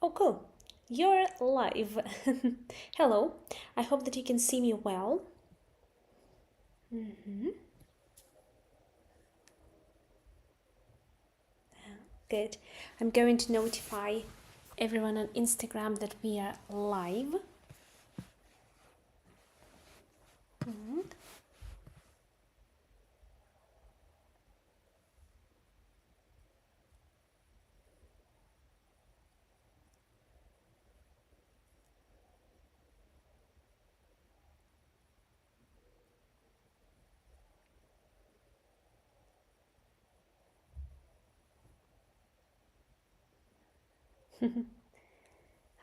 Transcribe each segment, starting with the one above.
Oh, cool. You're live. Hello. I hope that you can see me well. Good. I'm going to notify everyone on Instagram that we are live.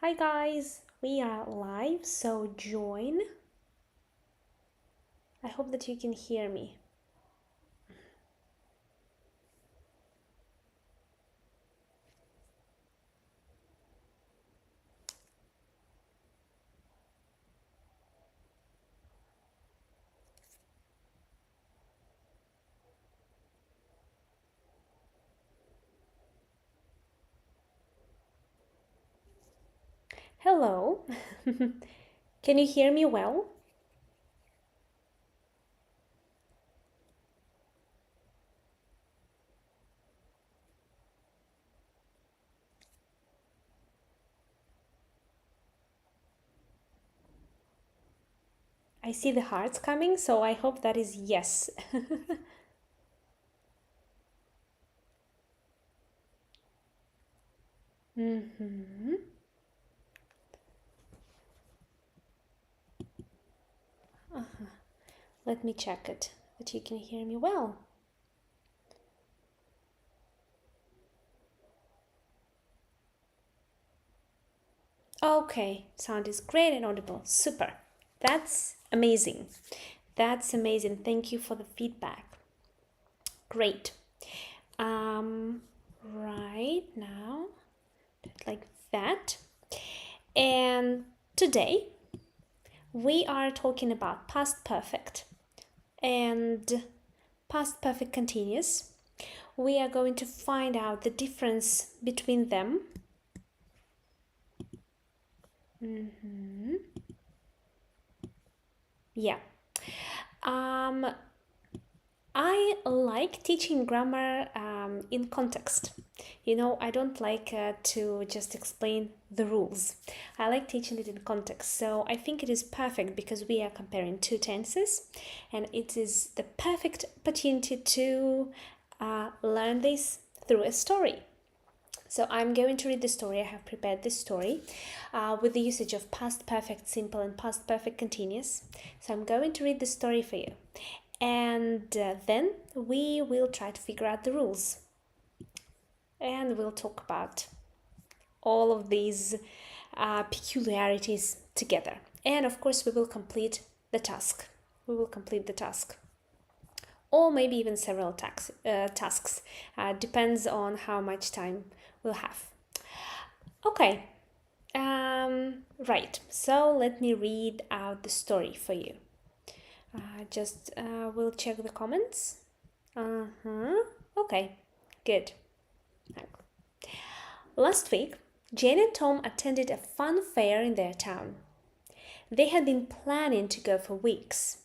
Hi guys, we are live, so join. I hope that you can hear me. Hello. Can you hear me well? I see the hearts coming, so I hope that is yes. Let me check it, that you can hear me well. Okay, sound is great and audible. Super. That's amazing. That's amazing. Thank you for the feedback. Great. Right now, like that. And today we are talking about past perfect and past perfect continuous. We are going to find out the difference between them. Yeah. I like teaching grammar in context. I don't like to just explain the rules. I like teaching it in context. So I think it is perfect because we are comparing two tenses, and it is the perfect opportunity to learn this through a story. So I'm going to read the story. I have prepared this story with the usage of past perfect simple and past perfect continuous. So I'm going to read the story for you. And then we will try to figure out the rules. And we'll talk about all of these peculiarities together. And of course, we will complete the task. Or maybe even several tasks. Depends on how much time we'll have. Okay. Right. So let me read out the story for you. We'll check the comments. Okay, good. Last week, Jane and Tom attended a fun fair in their town. They had been planning to go for weeks.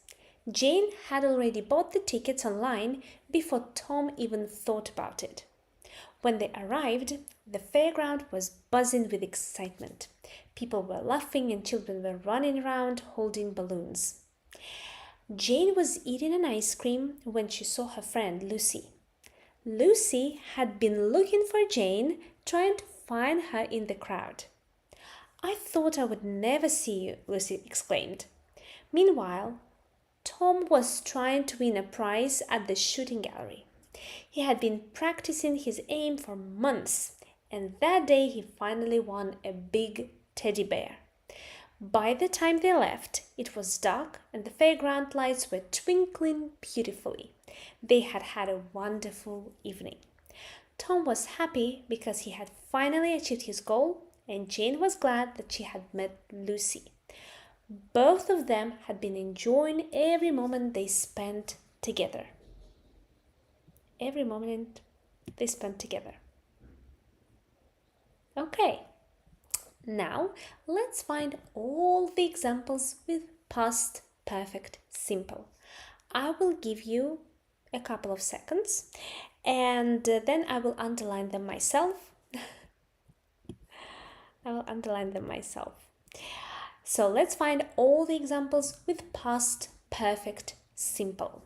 Jane had already bought the tickets online before Tom even thought about it. When they arrived, the fairground was buzzing with excitement. People were laughing and children were running around holding balloons. Jane was eating an ice cream when she saw her friend Lucy. Lucy had been looking for Jane, trying to find her in the crowd. "I thought I would never see you," Lucy exclaimed. Meanwhile, Tom was trying to win a prize at the shooting gallery. He had been practicing his aim for months, and that day he finally won a big teddy bear. By the time they left, it was dark and the fairground lights were twinkling beautifully. They had had a wonderful evening. Tom was happy because he had finally achieved his goal, and Jane was glad that she had met Lucy. Both of them had been enjoying every moment they spent together. Okay. Now, let's find all the examples with past perfect simple. I will give you a couple of seconds and then I will underline them myself. So let's find all the examples with past perfect simple.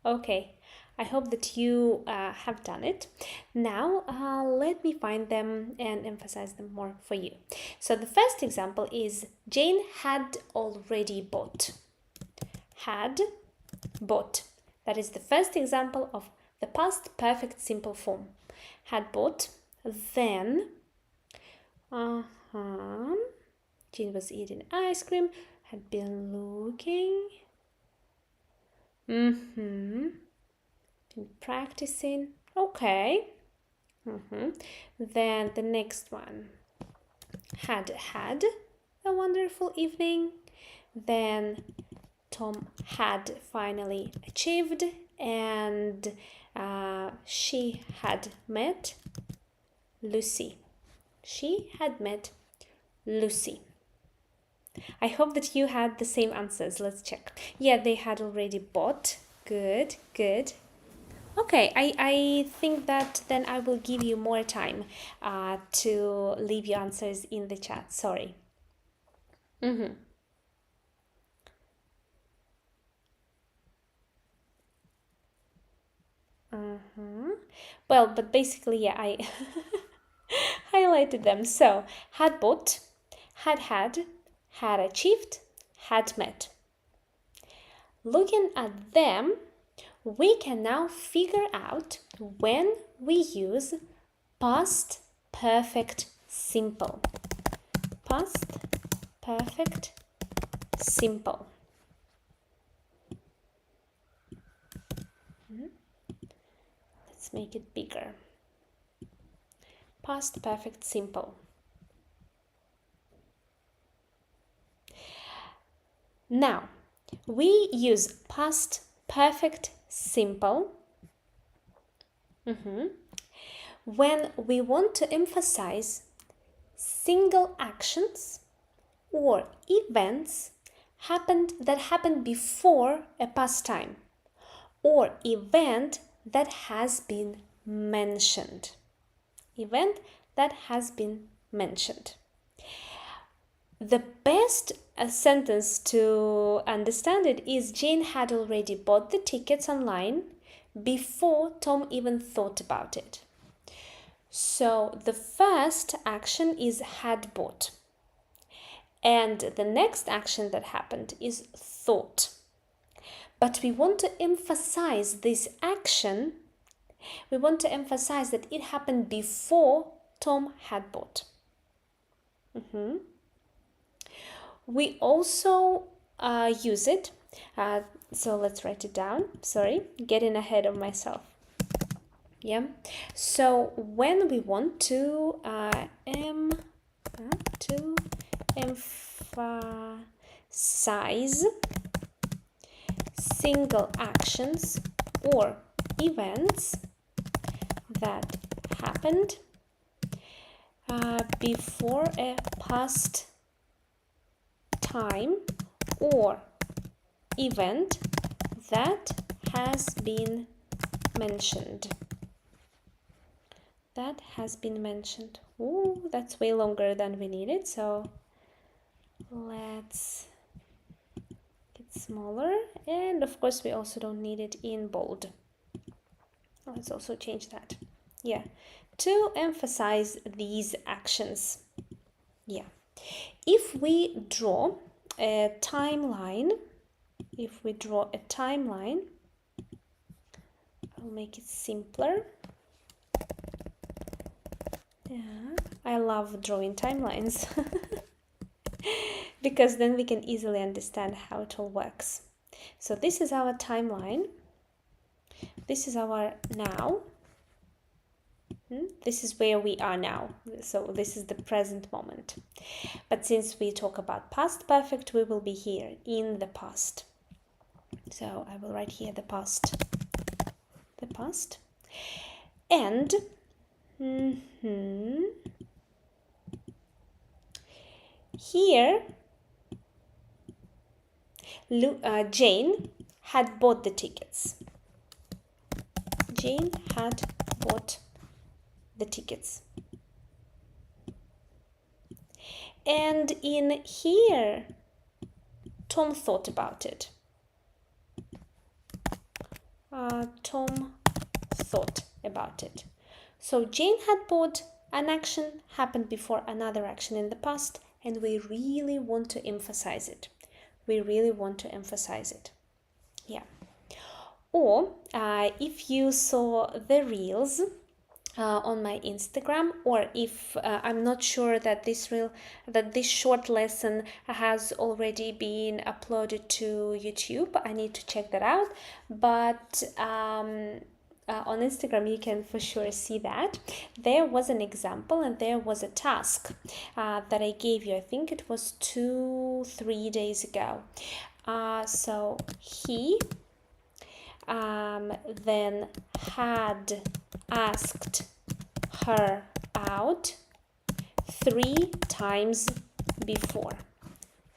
Okay. I hope that you have done it. Now, let me find them and emphasize them more for you. So, the first example is Jane had already bought. Had bought. That is the first example of the past perfect simple form. Had bought, then Jane was eating ice cream, had been looking, been practicing. Okay. Then the next one, had a wonderful evening. Then Tom had finally achieved, and she had met Lucy. She had met Lucy. I hope that you had the same answers. Let's check. Yeah, they had already bought. Good. Okay, I think that then I will give you more time to leave your answers in the chat. Sorry. Well, but basically, yeah, I highlighted them. So, had bought, had achieved, had met. Looking at them, we can now figure out when we use past perfect simple. Past perfect simple. Let's make it bigger. Past perfect simple. Now, we use past perfect simple when we want to emphasize single actions or events that happened before a past time or event that has been mentioned. Event that has been mentioned. The best sentence to understand it is Jane had already bought the tickets online before Tom even thought about it. So the first action is had bought. And the next action that happened is thought. But we want to emphasize this action. We want to emphasize that it happened before Tom had bought. We also use it. So let's write it down. Sorry, getting ahead of myself. Yeah. So when we want to emphasize single actions or events that happened before a past time or event that has been mentioned. That has been mentioned. Ooh, that's way longer than we needed, so let's get smaller. And of course, we also don't need it in bold. Let's also change that. Yeah, to emphasize these actions. Yeah. If we draw a timeline, I'll make it simpler. Yeah, I love drawing timelines. because then we can easily understand how it all works. So this is our timeline. This is our now. This is where we are now. So this is the present moment. But since we talk about past perfect, we will be here in the past. So I will write here the past. The past. And here Jane had bought the tickets. Jane had bought the tickets. And in here, Tom thought about it. Tom thought about it. So Jane had bought, an action happened before another action in the past, and we really want to emphasize it. We really want to emphasize it. Yeah. Or if you saw the reels on my Instagram, or if I'm not sure that this short lesson has already been uploaded to YouTube, I need to check that out. But on Instagram you can for sure see that there was an example and there was a task that I gave you. I think it was 2-3 days ago. So he then had asked her out 3 times before.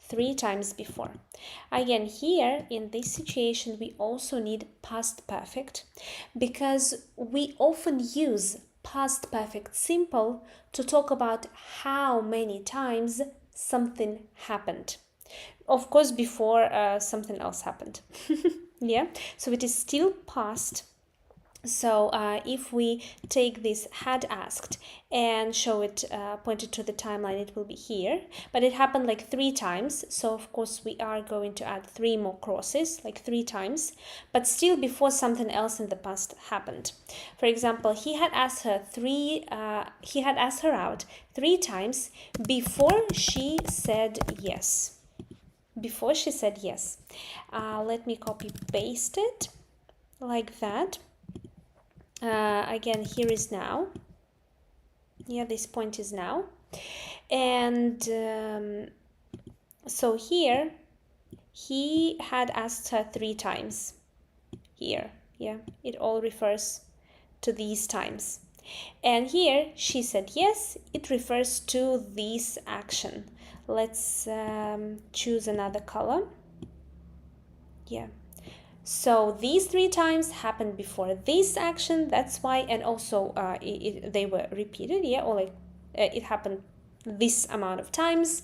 3 times before. Again, here in this situation, we also need past perfect because we often use past perfect simple to talk about how many times something happened. Of course, before something else happened. Yeah, so it is still past. So if we take this had asked and show it pointed to the timeline, it will be here. But it happened like 3 times. So of course we are going to add 3 more crosses, like 3 times, but still before something else in the past happened. For example, he had asked her out 3 times before she said yes. Before she said yes. Let me copy paste it like that. Again, here is now. Yeah, this point is now. And so here he had asked her 3 times. Here, yeah, it all refers to these times. And here she said yes, it refers to this action. Let's choose another color. Yeah. So these 3 times happened before this action. That's why, and also they were repeated. Yeah, or like it happened this amount of times.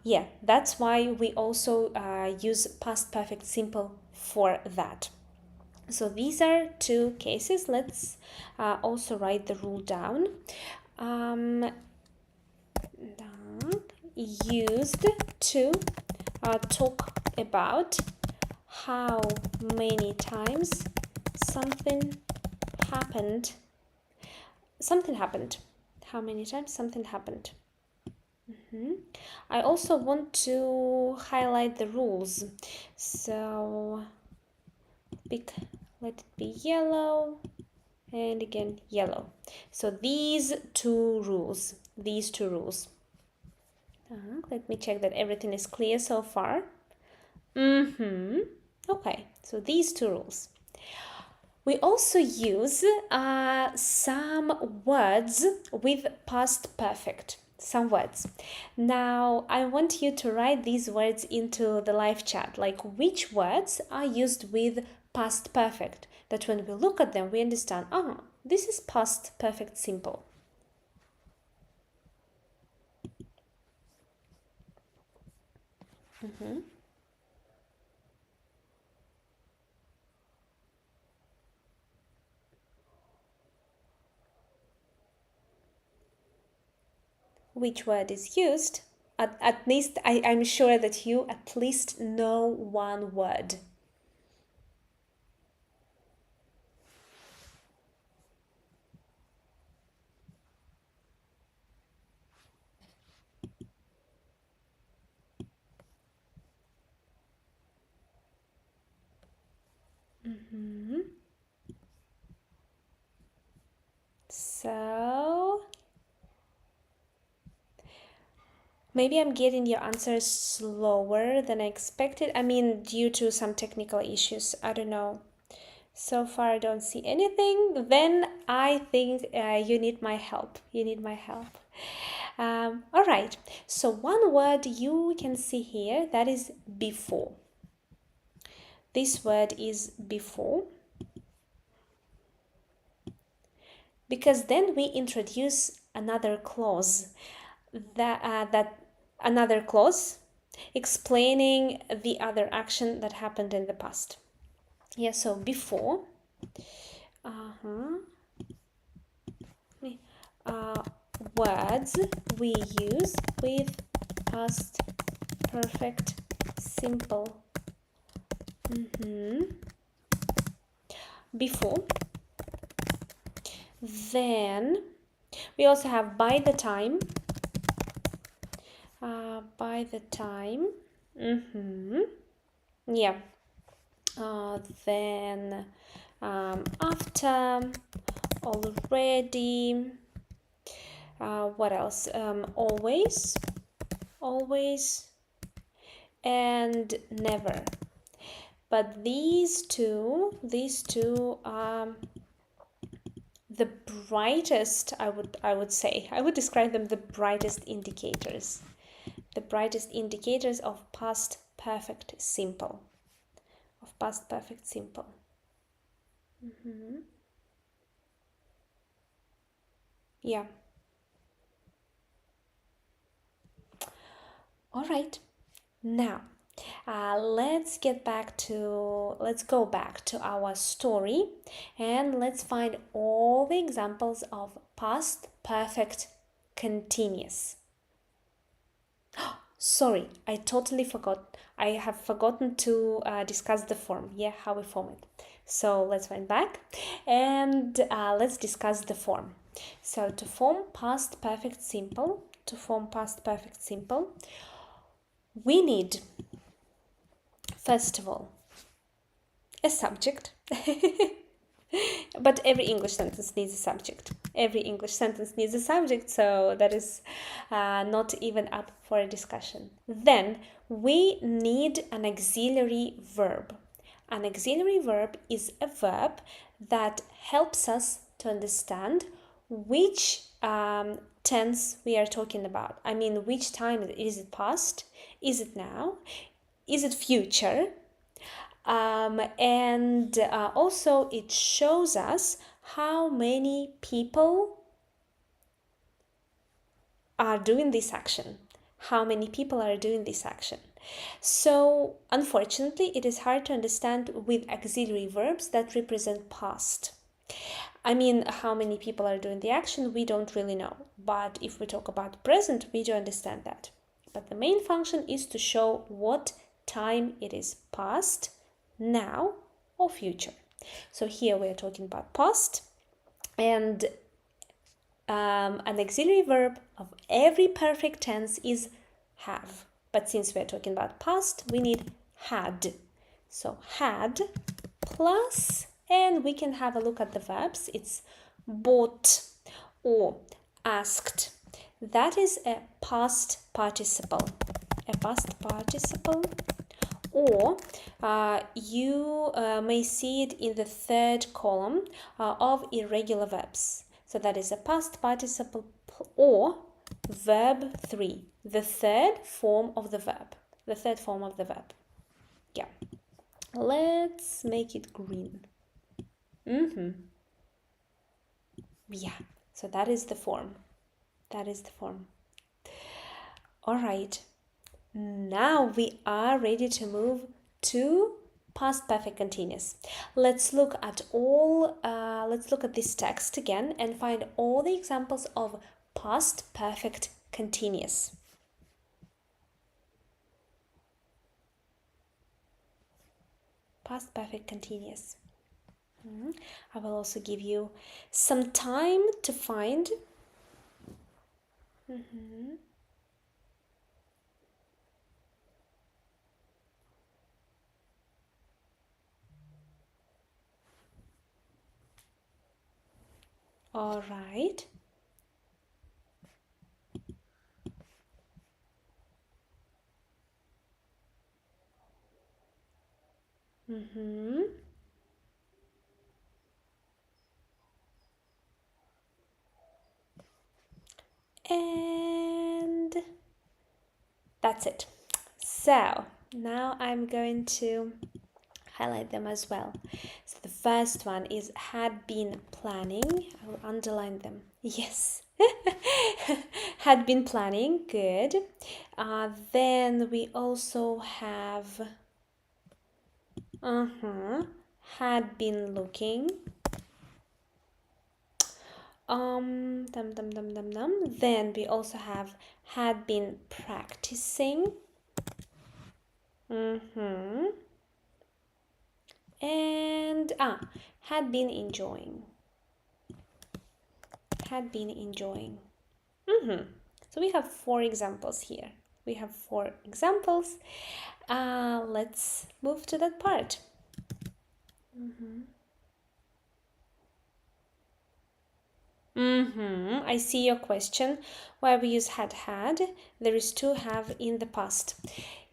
Yeah, that's why we also use past perfect simple for that. So these are 2 cases. Let's also write the rule down. Used to talk about how many times something happened. How many times something happened. I also want to highlight the rules. So let it be yellow and again yellow. So these two rules. Let me check that everything is clear so far. Okay, so these 2 rules. We also use some words with past perfect. Some words. Now, I want you to write these words into the live chat, like which words are used with past perfect, that when we look at them, we understand, this is past perfect simple. Which word is used? At least I'm sure that you at least know one word. So maybe I'm getting your answers slower than I expected. I mean, due to some technical issues. I don't know. So far, I don't see anything. Then I think you need my help. You need my help. All right. So one word you can see here, that is before. This word is before. Because then we introduce another clause. That another clause explaining the other action that happened in the past. Yeah, so before words we use with past perfect simple. Before. Then we also have by the time. By the time. Yeah. Then after, already. What else? Always, and never. But these two are the brightest, I would say. I would describe them the brightest indicators. The brightest indicators of past perfect simple. Of past perfect simple. Yeah. All right. Now, let's go back to our story and let's find all the examples of past perfect continuous. Sorry, I totally forgot. I have forgotten to discuss the form. Yeah, how we form it. So let's went back and let's discuss the form. So to form past perfect simple, we need, first of all, a subject. But every English sentence needs a subject. Every English sentence needs a subject, so that is not even up for a discussion. Then we need an auxiliary verb. An auxiliary verb is a verb that helps us to understand which tense we are talking about. I mean, which time is it past? Is it now? Is it future? And also it shows us how many people are doing this action. How many people are doing this action. So unfortunately, it is hard to understand with auxiliary verbs that represent past. I mean, how many people are doing the action, we don't really know. But if we talk about present, we do understand that. But the main function is to show what time it is past, now, or future. So here we are talking about past, and an auxiliary verb of every perfect tense is have. But since we are talking about past, we need had. So had plus, and we can have a look at the verbs. It's bought or asked. That is a past participle. A past participle. Or you may see it in the third column of irregular verbs. So that is a past participle or verb 3, the third form of the verb. The third form of the verb. Yeah. Let's make it green. Yeah, so that is the form. That is the form. All right. Now we are ready to move to past perfect continuous. Let's look at this text again and find all the examples of past perfect continuous. Past perfect continuous. I will also give you some time to find. All right. Mm-hmm. And that's it. So now I'm going to highlight them as well. So the first one is had been planning. I will underline them. Yes. Had been planning. Good. Then we also have had been looking. Dum dum dum dum dum. Then we also have had been practicing. And had been enjoying. Had been enjoying. So we have 4 examples here. We have 4 examples. Let's move to that part. I see your question. Why we use had. There is to have in the past.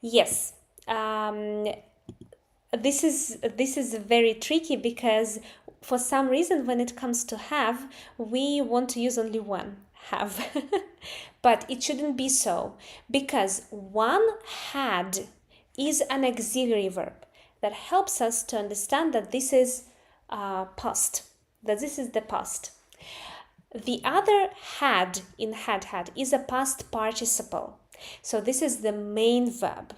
Yes. This is very tricky because for some reason when it comes to have, we want to use only one have. But it shouldn't be so, because one had is an auxiliary verb that helps us to understand that this is past, that this is the past. The other had in had is a past participle. So this is the main verb.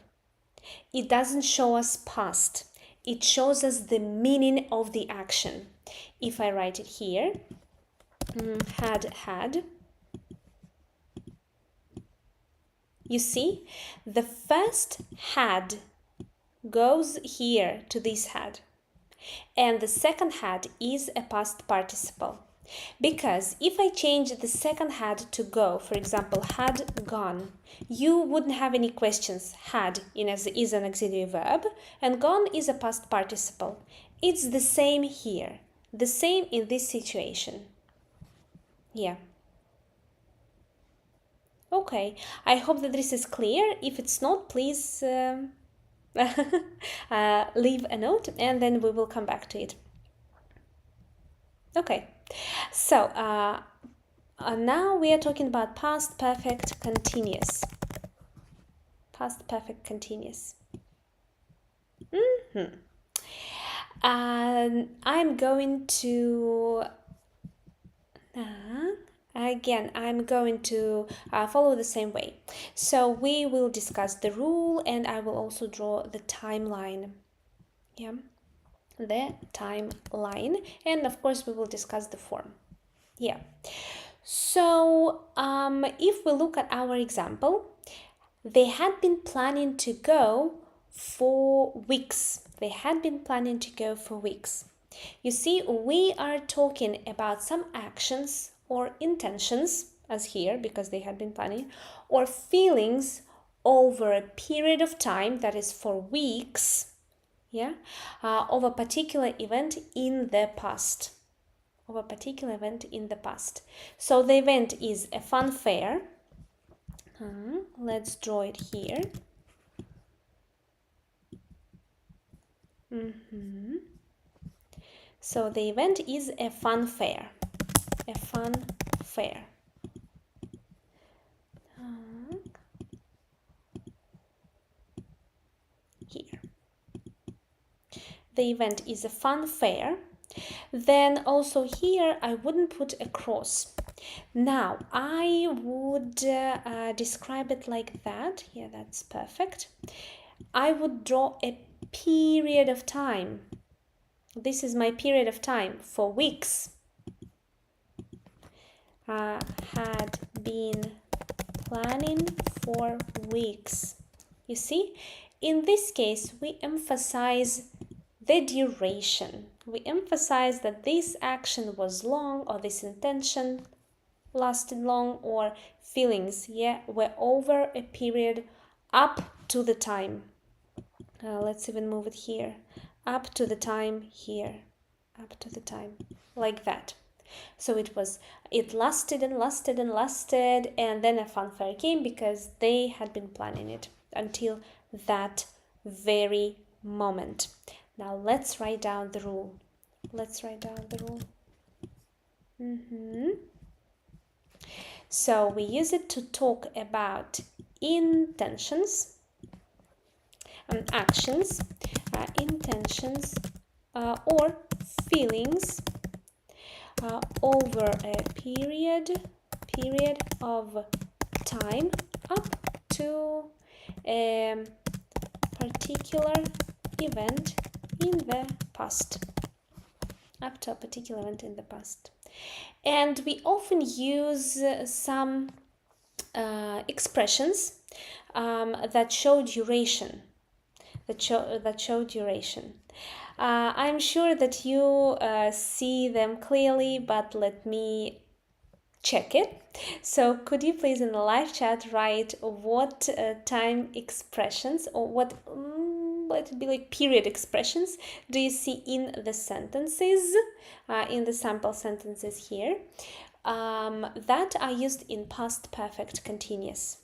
It doesn't show us past. It shows us the meaning of the action. If I write it here, had. You see, the first had goes here to this had. And the second had is a past participle. Because if I change the second had to go, for example, had gone, you wouldn't have any questions. Had is an auxiliary verb and gone is a past participle. It's the same here, the same in this situation. Yeah. Okay, I hope that this is clear. If it's not, please leave a note and then we will come back to it. Okay, so now we are talking about past perfect continuous. Past perfect continuous. I'm going to I'm going to follow the same way. So we will discuss the rule and I will also draw the timeline. Yeah, the timeline, and of course we will discuss the form. Yeah. So if we look at our example, they had been planning to go for weeks. They had been planning to go for weeks. You see, we are talking about some actions or intentions, as here, because they had been planning, or feelings over a period of time, that is for weeks, yeah, of a particular event in the past. Of a particular event in the past. So the event is a fun fair. Let's draw it here. So the event is a fun fair. A fun fair. Here. The event is a fun fair. Then also here I wouldn't put a cross. Now I would describe it like that. Yeah, that's perfect. I would draw a period of time. This is my period of time for weeks. Had been planning for weeks. You see, in this case, we emphasize the duration. We emphasize that this action was long, or this intention lasted long, or feelings, were over a period up to the time. Let's even move it here. Up to the time here. Up to the time. Like that. So it lasted and lasted and lasted, and then a fanfare came because they had been planning it until that very moment. Now let's write down the rule. Let's write down the rule. So we use it to talk about intentions, actions, intentions, or feelings over a period of time up to a particular event in the past. Up to a particular event in the past. And we often use some expressions that show duration. That show duration. I'm sure that you see them clearly, but let me check it. So could you please in the live chat write what time expressions, or what let it be like period expressions, do you see in the sentences, in the sample sentences here, that are used in past perfect continuous?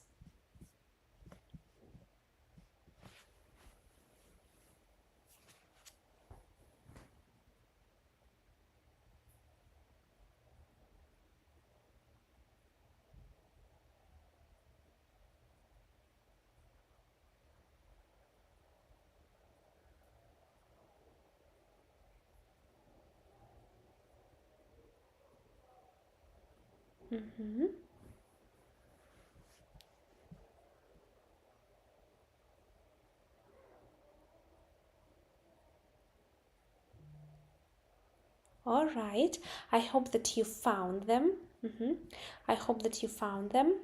All right, I hope that you found them. I hope that you found them.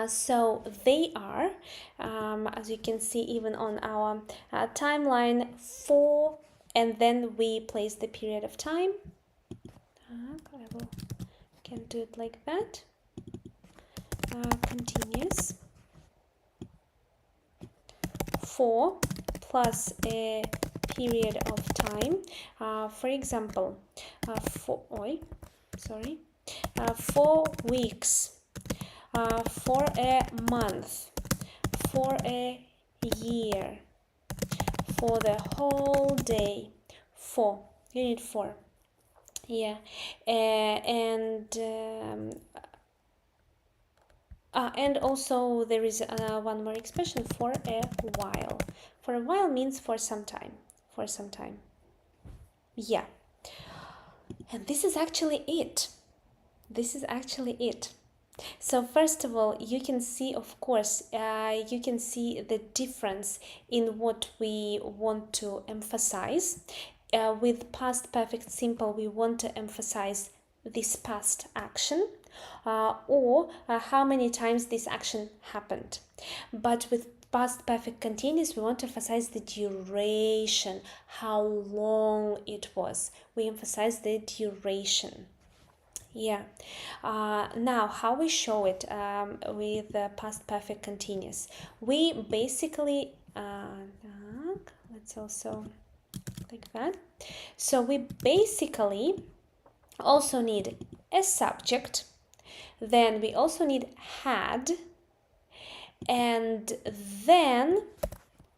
So they are, as you can see even on our timeline, 4, and then we place the period of time. Can do it like that. Continuous. 4 plus a period of time. For example, 4 weeks, for a month, for a year, for the whole day. 4. You need 4. Yeah, and also there is one more expression, for a while. For a while means for some time. For some time. Yeah. And this is actually it. This is actually it. So first of all, you can see, of course, you can see the difference in what we want to emphasize. With past perfect simple, we want to emphasize this past action, or how many times this action happened. But with past perfect continuous, we want to emphasize the duration, how long it was. We emphasize the duration. Yeah. Now, how we show it with the past perfect continuous? We basically, let's also like that. So we basically also need a subject. Then we also need had. And then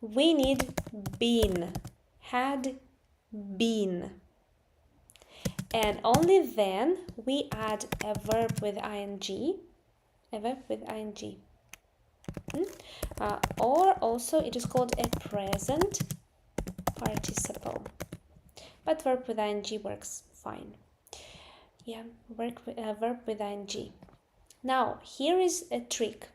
we need been. Had been. And only then we add a verb with ing, or also it is called a present participle, but verb with ing works fine. Yeah, verb with ing. Now here is a trick.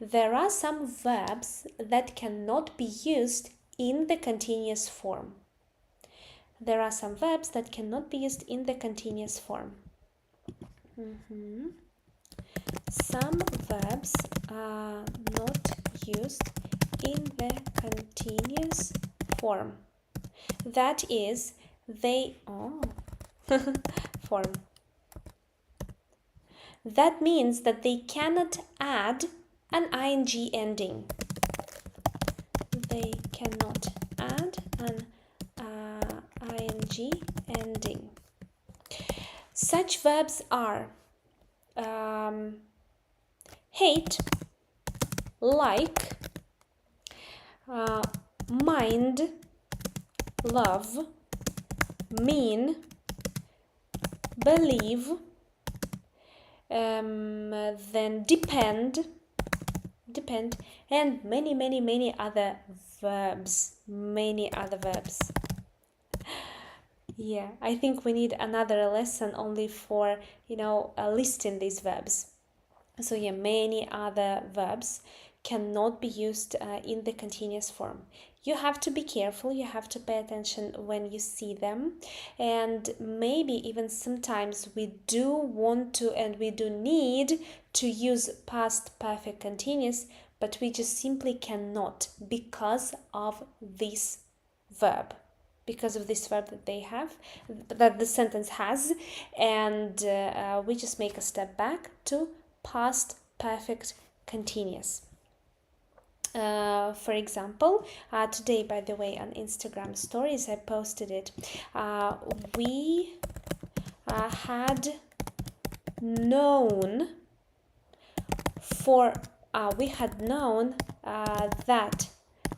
There are some verbs that cannot be used in the continuous form. There are some verbs that cannot be used in the continuous form. Some verbs are not used in the continuous form. That is, they form. That means that they cannot add an ing ending. They cannot add an ing ending. Such verbs are hate, like, mind, love, mean, believe, then depend, and many other verbs. Yeah, I think we need another lesson only for, listing these verbs. So yeah, many other verbs cannot be used in the continuous form. You have to be careful, you have to pay attention when you see them, and maybe even sometimes we do want to and we do need to use past perfect continuous, but we just simply cannot because of this verb. Because of this verb that they have, that the sentence has, and we just make a step back to past perfect continuous. For example, today, by the way, on Instagram stories, I posted it. We had known that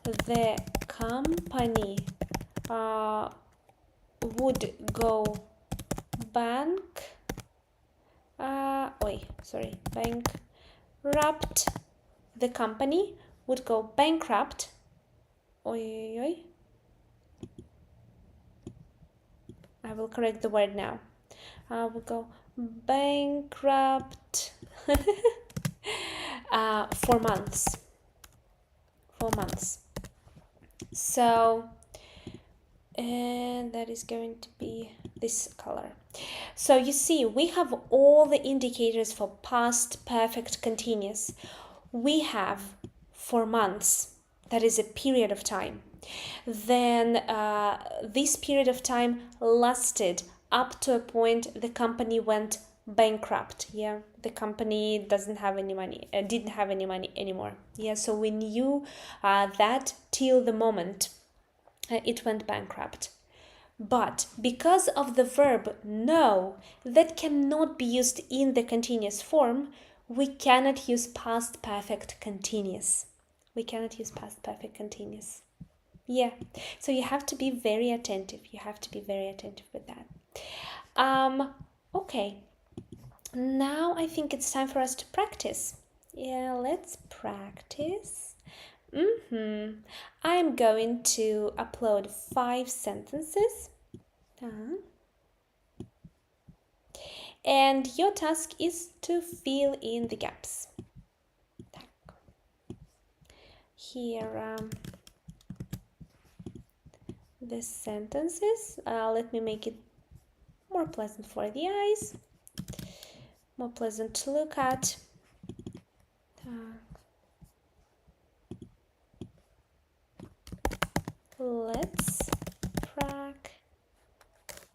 the company would go bankrupt. The company would go bankrupt. I will correct the word now. Would go bankrupt 4 months. 4 months. So, and that is going to be this color. So you see, we have all the indicators for past perfect continuous. We have 4 months, that is a period of time. Then this period of time lasted up to a point the company went bankrupt. Yeah, the company didn't have any money anymore. Yeah, so we knew that till the moment it went bankrupt. But because of the verb know that cannot be used in the continuous form, we cannot use past perfect continuous. Yeah, so you have to be very attentive. With that. Okay, now I think it's time for us to practice. Yeah, let's practice. I'm going to upload 5 sentences. And your task is to fill in the gaps. Here the sentences. Let me make it more pleasant for the eyes, more pleasant to look at. Let's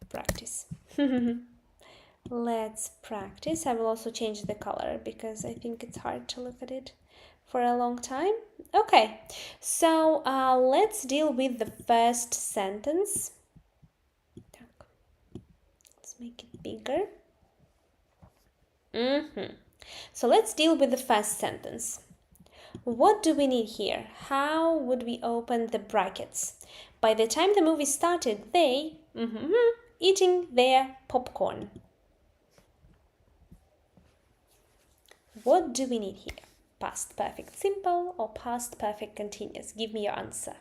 practice. Let's practice. I will also change the color because I think it's hard to look at it for a long time. Okay, so let's deal with the first sentence. Let's make it bigger. So let's deal with the first sentence. What do we need here? How would we open the brackets? By the time the movie started, they eating their popcorn. What do we need here? Past perfect simple or past perfect continuous? Give me your answer.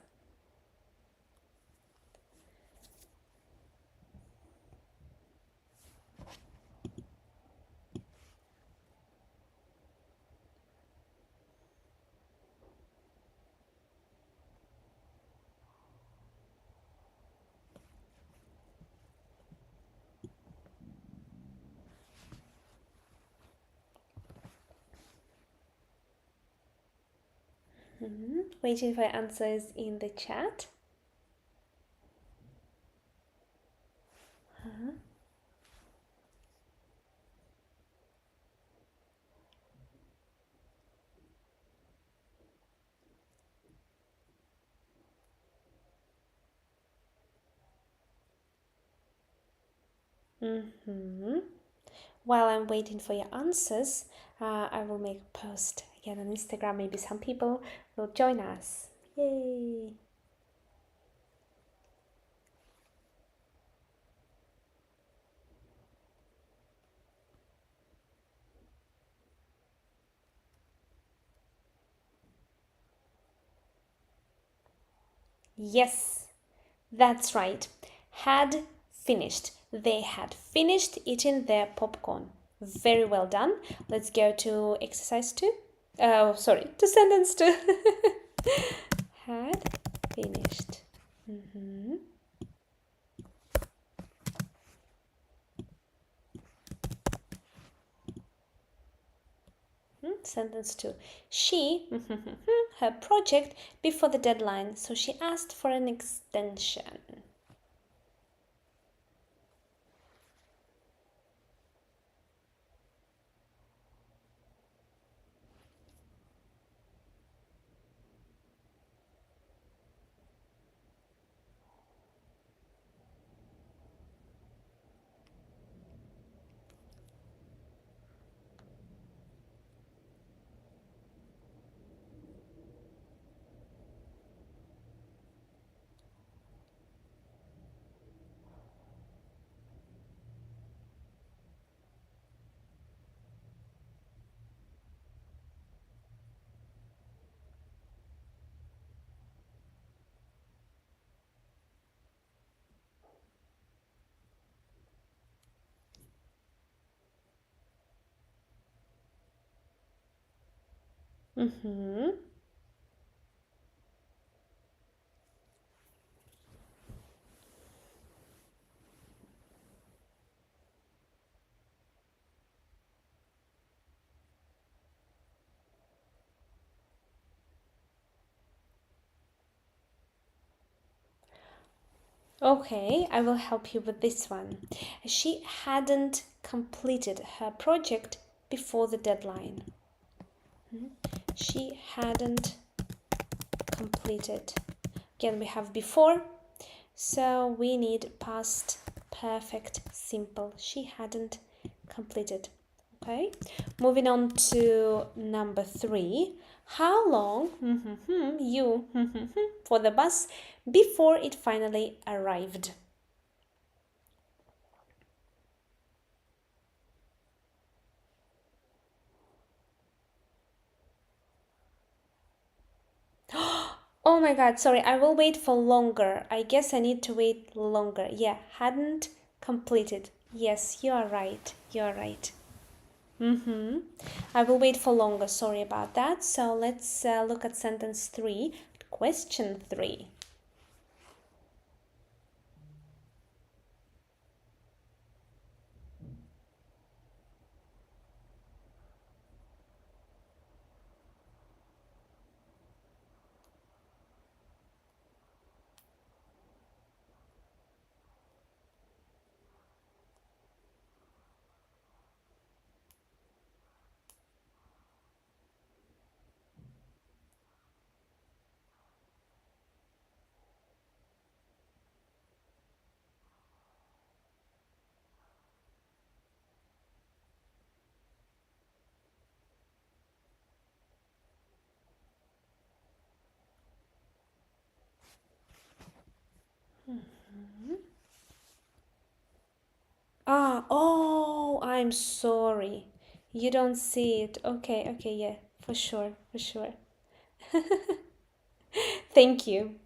Waiting for answers in the chat. while I'm waiting for your answers, I will make a post again on Instagram. Maybe some people will join us. Yay! Yes, that's right. Had finished. They had finished eating their popcorn. Very well done. Let's go to exercise 2. Oh, sorry, to sentence 2. Had finished. Sentence 2. She her project before the deadline, so she asked for an extension. Okay, I will help you with this one. She hadn't completed her project before the deadline. She hadn't completed. Again, we have before, so we need past perfect simple. She hadn't completed. Okay, moving on to number 3. How long you for the bus before it finally arrived? Oh my god, sorry, I will wait for longer. I guess I need to wait longer. Yeah, hadn't completed. Yes, you are right. You are right. I will wait for longer. Sorry about that. So let's look at sentence 3, question 3. Oh, I'm sorry. You don't see it. Okay, okay, yeah, for sure, for sure. Thank you.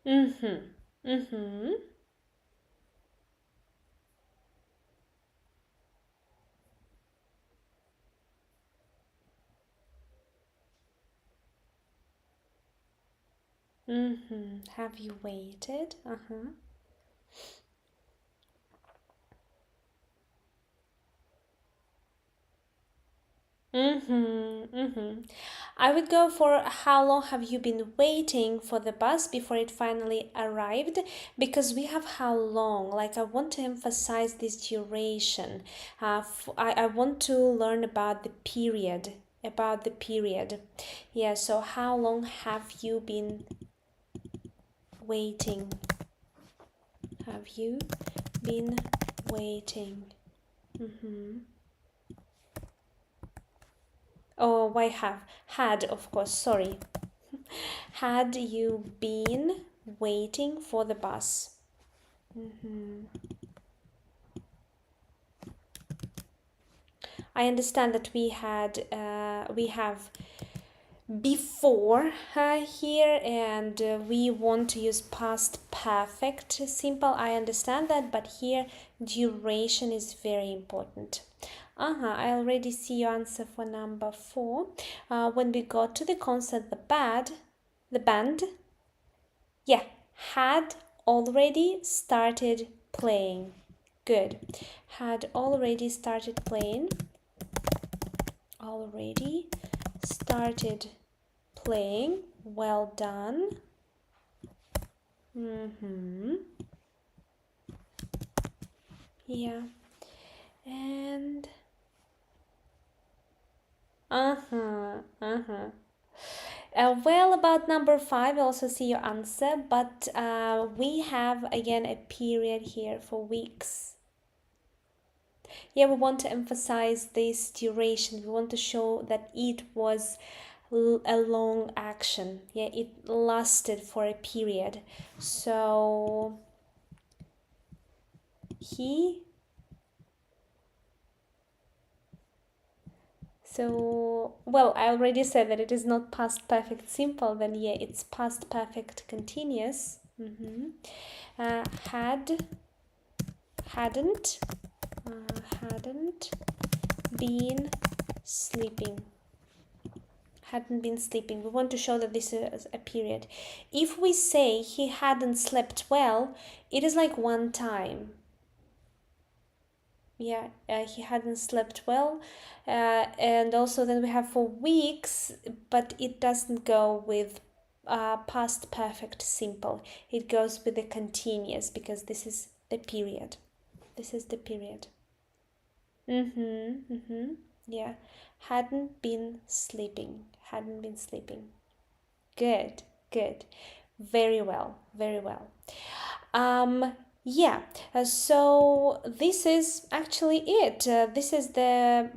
Mm-hmm. Mm-hmm. Mm-hmm. Have you waited? Uh-huh. Mm-hmm. Mm-hmm. I would go for how long have you been waiting for the bus before it finally arrived? Because we have how long. Like I want to emphasize this duration. I want to learn about the period. About the period. Yeah, so how long have you been waiting? Have you been waiting? Mm-hmm. Oh, why have? Had, of course, sorry. Had you been waiting for the bus? Mhm. I understand that we have before here, and we want to use past perfect simple. I understand that, but here duration is very important. I already see your answer for number 4. When we got to the concert, the band, yeah, had already started playing. Good. Had already started playing. Already started playing. Well done. Mm-hmm. Yeah. And uh-huh. Well, about number 5, I also see your answer, but we have again a period here for weeks. Yeah, we want to emphasize this duration. We want to show that it was a long action. Yeah, it lasted for a period. So he well, I already said that it is not past perfect simple, then yeah, it's past perfect continuous. Had, hadn't, hadn't been sleeping. Hadn't been sleeping. We want to show that this is a period. If we say he hadn't slept well, it is like one time. Yeah, he hadn't slept well. And also then we have for weeks, but it doesn't go with past perfect simple. It goes with the continuous because this is the period. This is the period. Yeah. Hadn't been sleeping. Hadn't been sleeping. Good, good. Very well, very well. Um, yeah, so this is actually it. This is the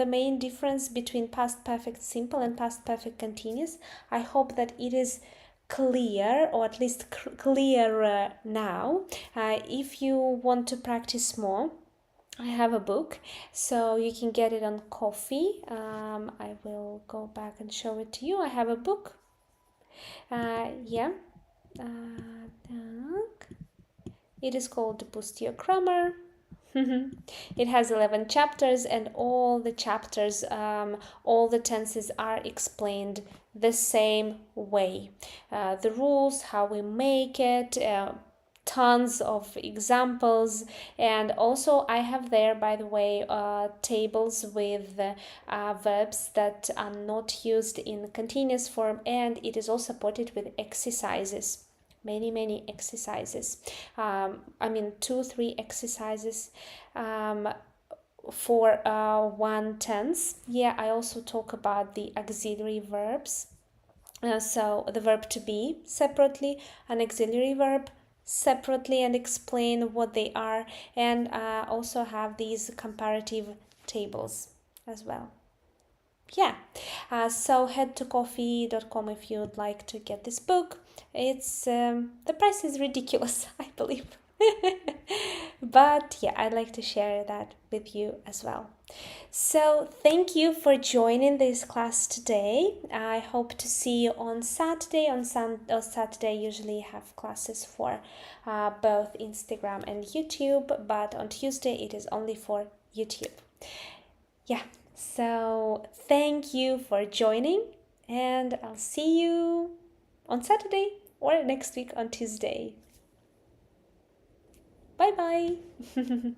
main difference between past perfect simple and past perfect continuous. I hope that it is clear, or at least clearer now. If you want to practice more, I have a book, so you can get it on Coffee. I will go back and show it to you. I have a book. Yeah. Tak. It is called Boost Your Grammar. It has 11 chapters, and all the chapters, all the tenses are explained the same way. The rules, how we make it, tons of examples, and also I have there, by the way, tables with verbs that are not used in continuous form, and it is all supported with exercises, many exercises. I mean 2-3 exercises for one tense. Yeah, I also talk about the auxiliary verbs. So the verb to be separately, an auxiliary verb separately, and explain what they are, and also have these comparative tables as well. Yeah, so head to coffee.com if you'd like to get this book. It's the price is ridiculous, I believe. But yeah, I'd like to share that with you as well. So, thank you for joining this class today. I hope to see you on Saturday. On Saturday, usually have classes for both Instagram and YouTube, but on Tuesday it is only for YouTube. Yeah, so thank you for joining, and I'll see you on Saturday or next week on Tuesday. Bye bye. Mhm.